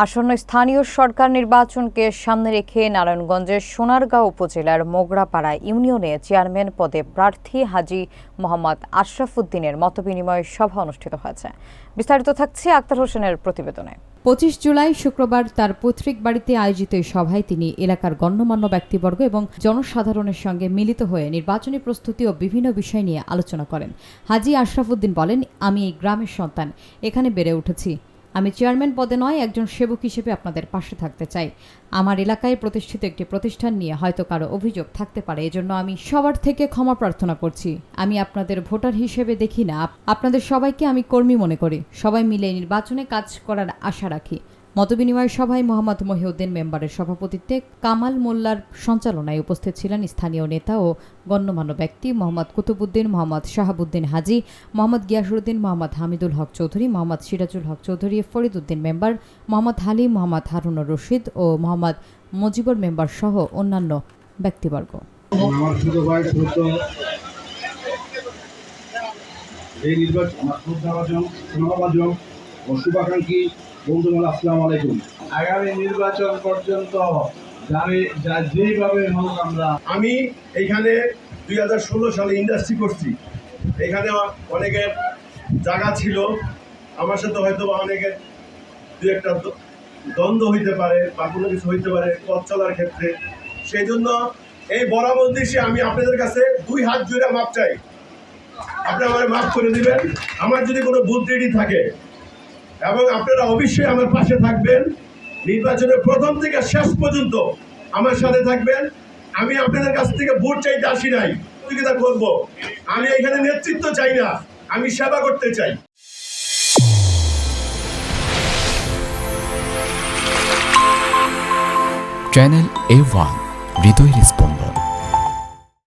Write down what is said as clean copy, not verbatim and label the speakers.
Speaker 1: আসন্ন স্থানীয় সরকার নির্বাচনকে সামনে রেখে নারায়ণগঞ্জের সোনারগাঁও উপজেলার মোগরাপাড়া ইউনিয়নে চেয়ারম্যান পদে প্রার্থী হাজী মোহাম্মদ আশরাফ উদ্দিনের মতবিনিময় সভা অনুষ্ঠিত হয়েছে। বিস্তারিত থাকছে আক্তার হোসেনের প্রতিবেদনে।
Speaker 2: 25 জুলাই শুক্রবার তার পৈতৃক বাড়িতে আয়োজিত এই সভায় তিনি এলাকার গণ্যমান্য ব্যক্তিবর্গ এবং জনসাধারণের সঙ্গে মিলিত হয়ে নির্বাচনী প্রস্তুতি ও বিভিন্ন বিষয় নিয়ে আলোচনা করেন। হাজী আশরাফ উদ্দিন বলেন, আমি এই গ্রামের সন্তান, এখানে বেড়ে উঠেছি। আমি চেয়ারম্যান পদে নয়, একজন সেবক হিসেবে আপনাদের পাশে থাকতে চাই। আমার এলাকায় প্রতিষ্ঠিত একটি প্রতিষ্ঠান নিয়ে হয়তো কারো অভিযোগ থাকতে পারে, এজন্য আমি সবার থেকে ক্ষমা প্রার্থনা করছি। আমি আপনাদের ভোটার হিসেবে দেখি না, আপনাদের সবাইকে আমি কর্মী মনে করি। সবাই মিলে নির্বাচনে কাজ করার আশা রাখি। মতবিনিময় সভায় মোহাম্মদ মহিউদ্দিন মেম্বারের সভাপতিত্বে কামাল মোল্লার সঞ্চালনায় উপস্থিত ছিলেন স্থানীয় নেতা ও গণ্যমান্য ব্যক্তি মোহাম্মদ কুতুবুদ্দিন, মোহাম্মদ শাহাবুদ্দিন হাজী, মোহাম্মদ গিয়াসুদ্দিন, মোহাম্মদ হামিদুল হক চৌধুরী, মোহাম্মদ সিরাজুল হক চৌধুরী, ফরিদউদ্দিন মেম্বার, মোহাম্মদ হালিম, মোহাম্মদ হারুনুর রশিদ ও মোহাম্মদ মুজিবুর মেম্বার সহ অন্যান্য ব্যক্তিবর্গ।
Speaker 3: আমার ছোট ভাই এই নির্বাচন ও শুভাকাঙ্ক্ষী বন্ধুগণ, আসসালামু আলাইকুম। আগামী নির্বাচন পর্যন্ত যেইভাবে হোক আমি এইখানে 2016 সালে ইন্ডাস্ট্রি করছি। এখানে অনেকের জায়গা ছিল, আমার সাথে হয়তো অনেকের দু একটা দ্বন্দ্ব হইতে পারে বা কোনো কিছু হইতে পারে পথ চলার ক্ষেত্রে। সেই জন্য এই বরাবর দেশে আমি আপনাদের কাছে 2 হাত জোড়া মাপ চাই। আপনি আমার মাফ করে দিবেন আমার যদি কোনো ভুল ত্রুটি থাকে, এবং আপনারা অবশ্যই আমার পাশে থাকবেন। নির্বাচনের প্রথম থেকে শেষ পর্যন্ত আমার সাথে থাকবেন। আমি আপনাদের কাছ থেকে ভোট চাইতে আসি নাই, প্রতিযোগিতা করব। আমি এখানে নেতৃত্ব চাই না, আমি সেবা করতে চাই।
Speaker 4: চ্যানেল A1 হৃদয়ের স্পন্দন।